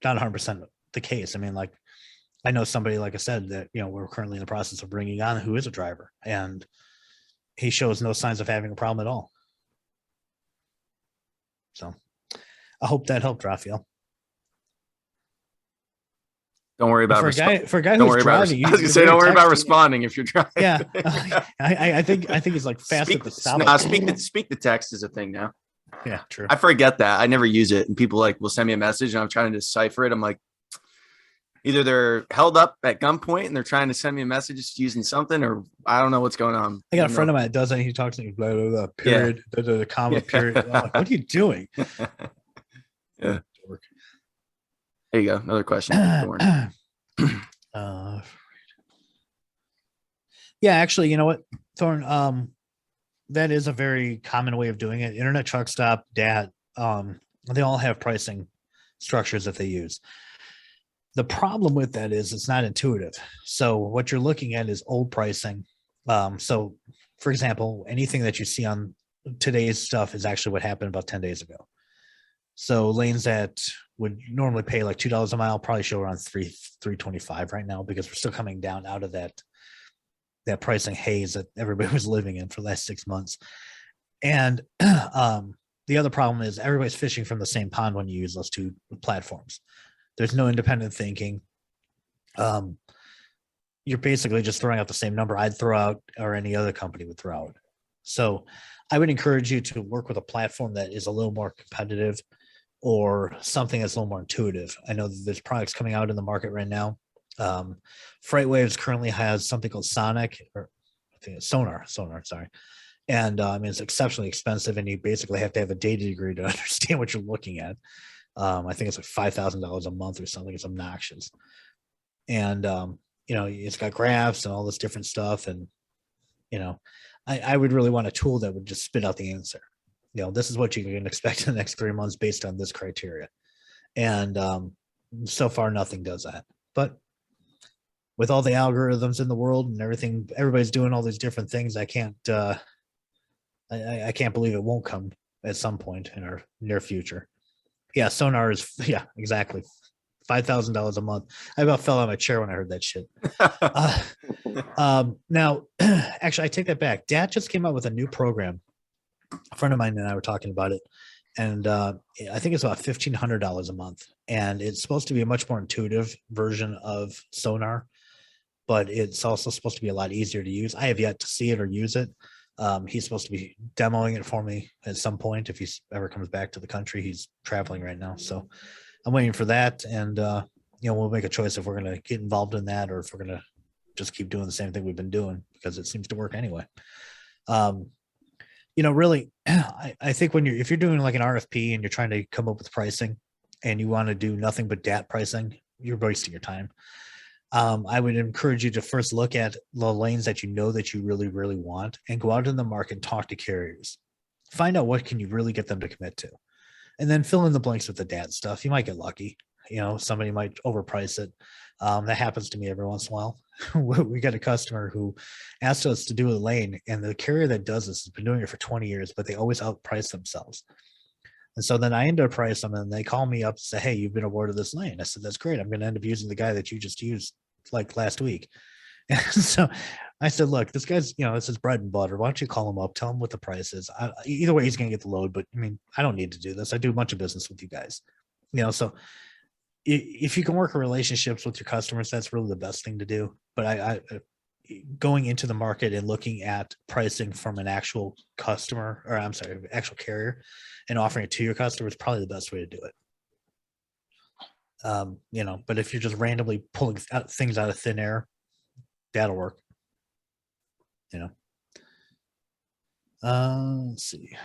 not 100% the case. I mean, like, I know somebody, like I said, that, you know, we're currently in the process of bringing on, who is a driver, and he shows no signs of having a problem at all. So I hope that helped, Raphael. Don't worry about for a guy don't who's worry driving. About, I was gonna say, don't worry about responding if you're driving. Yeah, I think he's like fast at the stop. Speak the text is a thing now. Yeah, true. I forget that. I never use it, and people like will send me a message, and I'm trying to decipher it. I'm like, either they're held up at gunpoint and they're trying to send me a message using something, or I don't know what's going on. I got a friend of mine that does that. He talks to me, blah, blah, blah, period, the comma, period. I'm like, what are you doing? Yeah. There you go. Another question. Yeah, actually, you know what, Thorne? That is a very common way of doing it. Internet Truck Stop, DAT, they all have pricing structures that they use. The problem with that is it's not intuitive. So what you're looking at is old pricing. So, for example, anything that you see on today's stuff is actually what happened about 10 days ago. So lanes that would normally pay like $2 a mile probably show around $3.25 right now, because we're still coming down out of that pricing haze that everybody was living in for the last 6 months. And the other problem is everybody's fishing from the same pond when you use those two platforms. There's no independent thinking. You're basically just throwing out the same number I'd throw out, or any other company would throw out. So I would encourage you to work with a platform that is a little more competitive, or something that's a little more intuitive. I know that there's products coming out in the market right now. FreightWaves currently has something called Sonic, or I think it's Sonar, sorry. And I mean, it's exceptionally expensive, and you basically have to have a data degree to understand what you're looking at. I think it's like $5,000 a month or something. It's obnoxious. And, you know, it's got graphs and all this different stuff. And, you know, I would really want a tool that would just spit out the answer. You know, this is what you can expect in the next 3 months based on this criteria. And so far, nothing does that. But with all the algorithms in the world and everything, everybody's doing all these different things. I can't believe it won't come at some point in our near future. Yeah, Sonar is, yeah, exactly. $5,000 a month. I about fell out of my chair when I heard that shit. Now, actually, I take that back. DAT just came out with a new program. A friend of mine and I were talking about it, and I think it's about $1,500 a month. And it's supposed to be a much more intuitive version of Sonar, but it's also supposed to be a lot easier to use. I have yet to see it or use it. He's supposed to be demoing it for me at some point if he ever comes back to the country. He's traveling right now, so I'm waiting for that. And you know, we'll make a choice if we're going to get involved in that, or if we're going to just keep doing the same thing we've been doing, because it seems to work anyway. You know, really, I think if you're doing like an RFP and you're trying to come up with pricing, and you want to do nothing but DAT pricing, you're wasting your time. I would encourage you to first look at the lanes that you know that you really, really want, and go out in the market and talk to carriers. Find out what can you really get them to commit to, and then fill in the blanks with the DAT stuff. You might get lucky. You know, somebody might overprice it. That happens to me every once in a while. We got a customer who asked us to do a lane, and the carrier that does this has been doing it for 20 years, but they always outprice themselves. And so then I underprice them, and they call me up and say, "Hey, you've been awarded this lane." I said, "That's great. I'm going to end up using the guy that you just used like last week." And so I said, "Look, this guy's, you know, this is bread and butter. Why don't you call him up, tell him what the price is? Either way, he's going to get the load. But I mean, I don't need to do this. I do a bunch of business with you guys, you know." So if you can work relationships with your customers, that's really the best thing to do. But I going into the market and looking at pricing from an actual customer, or I'm sorry, actual carrier, and offering it to your customer is probably the best way to do it. You know, but if you're just randomly pulling things out of thin air, that'll work. You know. Let's see.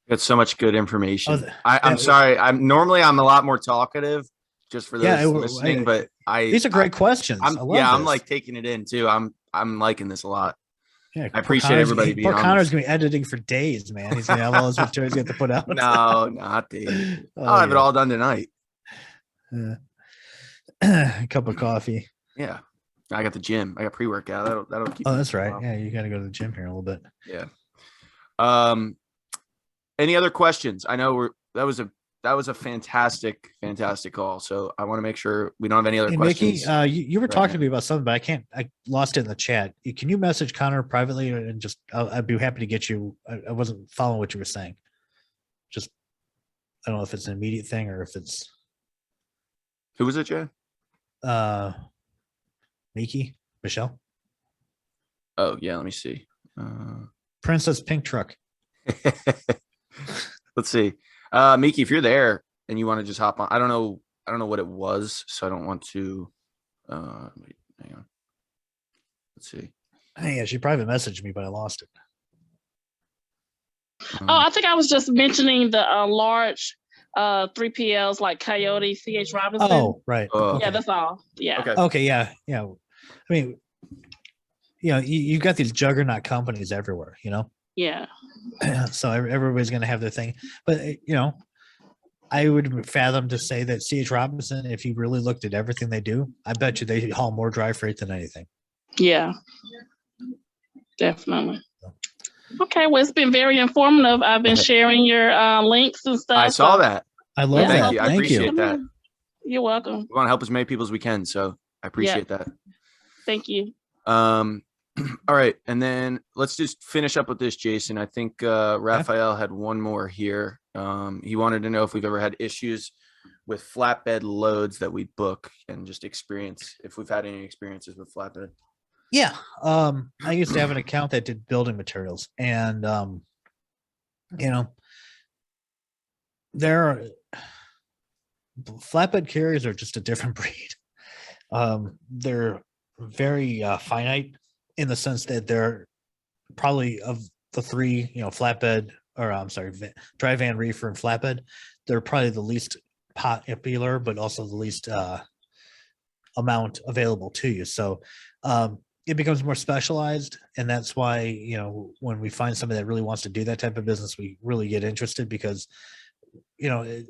Got so much good information. I'm sorry. I'm a lot more talkative, just for those listening. But these are great questions. I'm like taking it in too. I'm liking this a lot. Yeah, I appreciate everybody being poor on Connor's this. gonna be editing for days, man. He's gonna have all his materials you have to put out. No, not Dave. Oh, I'll have it all done tonight. A cup of coffee. Yeah. I got the gym. I got pre-workout. That'll keep. Oh, me that's right. up. Yeah, you got to go to the gym here in a little bit. Yeah. Any other questions? I know that was a fantastic call. So I want to make sure we don't have any other questions. Mickey, you were right talking now. to me about something, but I lost it in the chat. Can you message Connor privately and just, I'd be happy to get you. I wasn't following what you were saying. Just, I don't know if it's an immediate thing or if it's. Who was it, Jay? Mickey, Michelle. Oh yeah, let me see. Princess Pink Truck. Let's see. Miki, if you're there and you want to just hop on, I don't know what it was, so I don't want to wait, hang on. Let's see. Hey, yeah, she private messaged me, but I lost it. I think I was just mentioning the large 3PLs like Coyote, CH Robinson. Oh, right. Yeah, that's all. Yeah. Okay, yeah. I mean, you've got these juggernaut companies everywhere, Yeah. So everybody's going to have their thing. But, I would fathom to say that CH Robinson, if you really looked at everything they do, I bet you they haul more dry freight than anything. Yeah. Definitely. Okay, well, it's been very informative. I've been sharing your links and stuff. I saw that. I love that. Thank you. I appreciate that. You're welcome. We want to help as many people as we can, so I appreciate that. Thank you. All right, and then let's just finish up with this, Jason. I think Raphael had one more here. He wanted to know if we've ever had issues with flatbed loads that we book and just experience, if we've had any experiences with flatbed. Yeah. I used to have an account that did building materials, and flatbed carriers are just a different breed. They're very finite in the sense that they're probably, of the three, flatbed, or I'm sorry, dry van, reefer, and flatbed, they're probably the least popular, but also the least amount available to you. So it becomes more specialized, and that's why, when we find somebody that really wants to do that type of business, we really get interested, because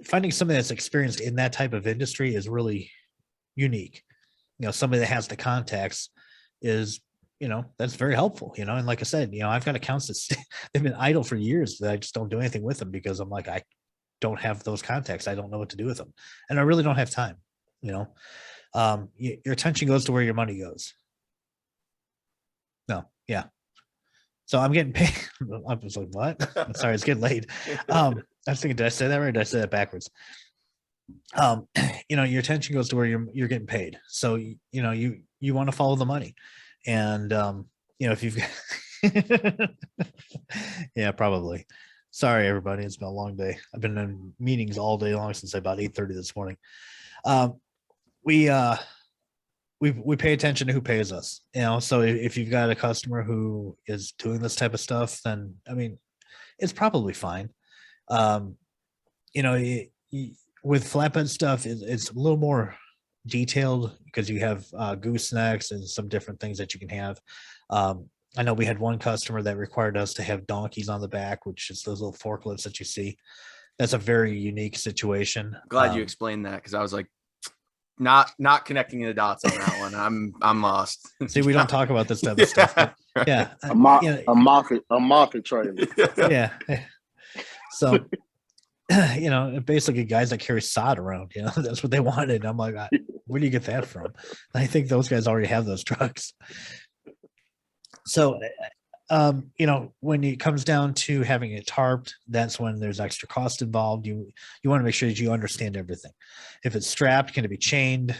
finding somebody that's experienced in that type of industry is really unique. Somebody that has the contacts is, that's very helpful, and like I said, I've got accounts that they've been idle for years that I just don't do anything with them, because I'm like, I don't have those contacts. I don't know what to do with them, and I really don't have time. Your attention goes to where your money goes. No, yeah. So I'm getting paid. I was like, what? I'm sorry, it's getting late. I was thinking, did I say that right? Or did I say that backwards? Your attention goes to where you're getting paid. So, you want to follow the money. And, if you've got, yeah, probably. Sorry, everybody. It's been a long day. I've been in meetings all day long since about 8:30 this morning. We pay attention to who pays us, so if you've got a customer who is doing this type of stuff, then, it's probably fine. With flatbed stuff, it's a little more detailed, because you have goosenecks and some different things that you can have. I know we had one customer that required us to have donkeys on the back, which is those little forklifts that you see. That's a very unique situation. Glad you explained that, because I was like, not connecting the dots on that one. I'm lost. See, we don't talk about this type of stuff. But yeah, a market trailer. Yeah. So, basically guys that carry sod around, that's what they wanted. And I'm like, where do you get that from? And I think those guys already have those trucks. So, when it comes down to having it tarped, that's when there's extra cost involved. You want to make sure that you understand everything. If it's strapped, can it be chained?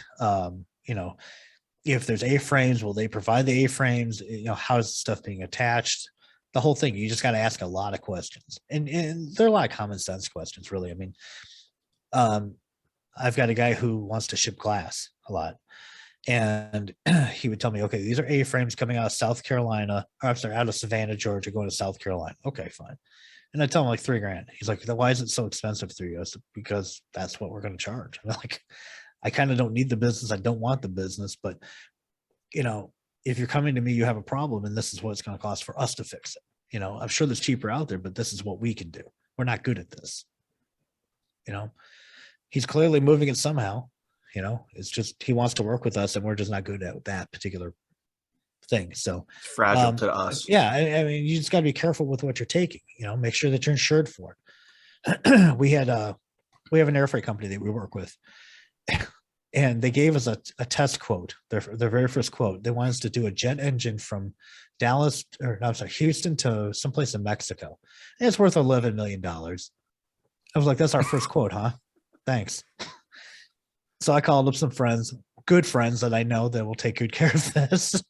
If there's A-frames, will they provide the A-frames? How is the stuff being attached? The whole thing. You just got to ask a lot of questions, and there are a lot of common sense questions, really. I've got a guy who wants to ship glass a lot, and he would tell me, okay, these are A-frames coming out of South Carolina, or I'm sorry, out of Savannah, Georgia, going to South Carolina. Okay, fine. And I tell him like $3,000. He's like, why is it so expensive for you? I said, because that's what we're going to charge. I'm like, I kind of don't need the business. I don't want the business, but if you're coming to me, you have a problem, and this is what it's going to cost for us to fix it. You know, I'm sure there's cheaper out there, but this is what we can do. We're not good at this. You know, he's clearly moving it somehow. You know, it's just he wants to work with us, and we're just not good at that particular thing. So It's fragile to us. Yeah, I mean, you just got to be careful with what you're taking. You know, make sure that you're insured for it. we have an air freight company that we work with, and they gave us a test quote. Their very first quote. They want us to do a jet engine from Houston to someplace in Mexico. And it's worth $11 million. I was like, that's our first quote, huh? Thanks. So I called up some friends, good friends that I know that will take good care of this.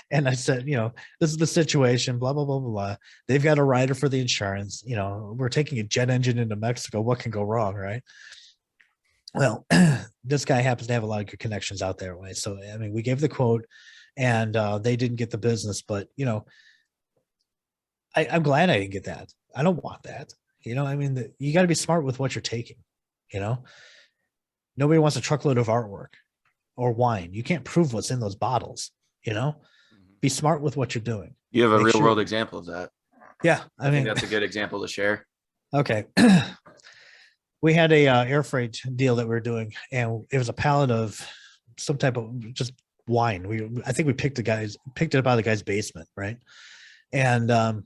And I said, you know, this is the situation, blah, blah, blah, blah, blah. They've got a rider for the insurance. You know, we're taking a jet engine into Mexico. What can go wrong, right? Well, this guy happens to have a lot of good connections out there. Right? So, I mean, we gave the quote and they didn't get the business, but, you know, I'm glad I didn't get that. I don't want that. You know, I mean, you got to be smart with what you're taking, you know? Nobody wants a truckload of artwork or wine. You can't prove what's in those bottles, you know? Be smart with what you're doing. You have a real world example of that. Yeah. I mean, that's a good example to share. Okay. We had a air freight deal that we were doing, and it was a pallet of some type of just wine. I think we picked it up out of the guy's basement, right? And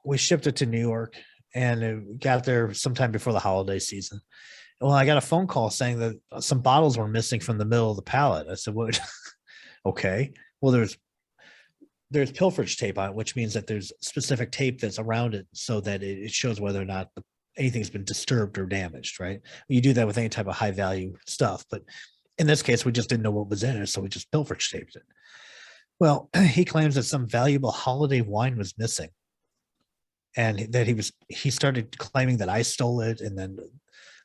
we shipped it to New York, and it got there sometime before the holiday season. Well, I got a phone call saying that some bottles were missing from the middle of the pallet. I said, "What?" Okay. Well, there's pilferage tape on it, which means that there's specific tape that's around it so that it shows whether or not anything's been disturbed or damaged, right? You do that with any type of high value stuff. But in this case, we just didn't know what was in it, so we just pilferage taped it. Well, he claims that some valuable holiday wine was missing. And that he started claiming that I stole it. And then,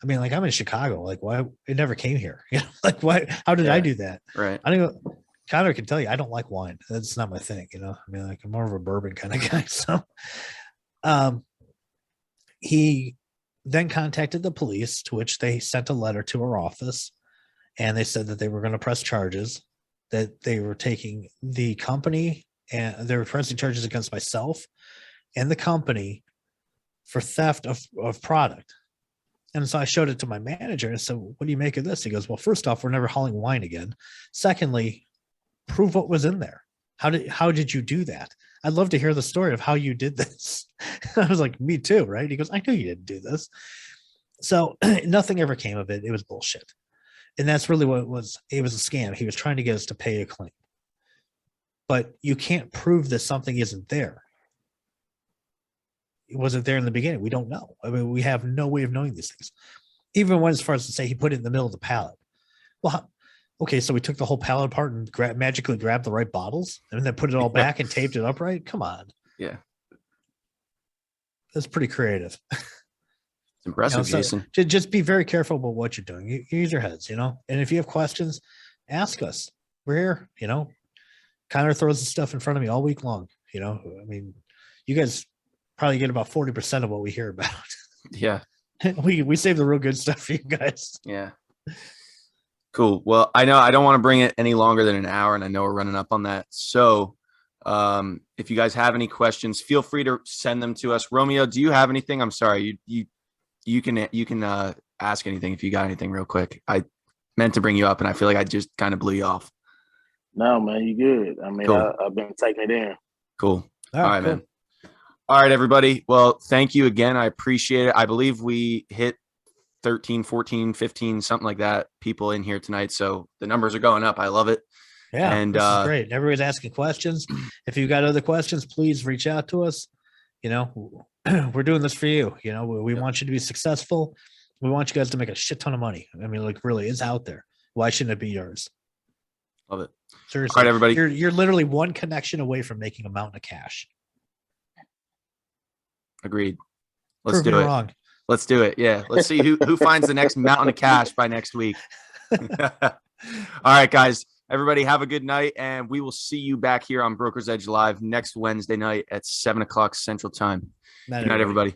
I mean, like, I'm in Chicago. Like, why? It never came here. You know, like, why? How did I do that? Right. I don't even, Connor can tell you, I don't like wine. That's not my thing. You know, I mean, like, I'm more of a bourbon kind of guy. So, he then contacted the police, to which they sent a letter to our office, and they said that they were going to press charges, that they were taking the company and they were pressing charges against myself and the company for theft of product. And so I showed it to my manager and said, "What do you make of this?" He goes, "Well, first off, we're never hauling wine again. Secondly, prove what was in there. How did you do that? I'd love to hear the story of how you did this." I was like, "Me too," right? He goes, "I knew you didn't do this." So nothing ever came of it. It was bullshit. And that's really what it was. It was a scam. He was trying to get us to pay a claim. But you can't prove that something isn't there. It wasn't there in the beginning. We don't know. I mean, we have no way of knowing these things. Even when, as far as to say he put it in the middle of the pallet. Well, okay, so we took the whole pallet apart and magically grabbed the right bottles and then put it all back and taped it up right? Come on. Yeah. That's pretty creative. It's impressive, Jason. Just be very careful about what you're doing. You use your heads, you know? And if you have questions, ask us. We're here, you know? Connor throws the stuff in front of me all week long, you know? I mean, you guys probably get about 40% of what we hear about. Yeah. We save the real good stuff for you guys. Yeah. Cool. Well, I know I don't want to bring it any longer than an hour, and I know we're running up on that. So if you guys have any questions, feel free to send them to us. Romeo, do you have anything? I'm sorry. You can ask anything if you got anything real quick. I meant to bring you up, and I feel like I just kind of blew you off. No, man, you good. I mean, cool. I've been taking it in. Cool. All right, cool. Man. All right, everybody. Well, thank you again. I appreciate it. I believe we hit 13, 14, 15, something like that, people in here tonight. So the numbers are going up. I love it. Yeah, and this is great. Everybody's asking questions. If you got other questions, please reach out to us. You know, we're doing this for you. You know, we want you to be successful. We want you guys to make a shit ton of money. I mean, like, really, it's out there. Why shouldn't it be yours? Love it. Seriously. All right, everybody. You're literally one connection away from making a mountain of cash. Agreed. Let's Prove do me it. wrong. Let's do it. Yeah. Let's see who finds the next mountain of cash by next week. All right, guys. Everybody have a good night, and we will see you back here on Broker's Edge Live next Wednesday night at 7:00 Central Time. Good night, everybody.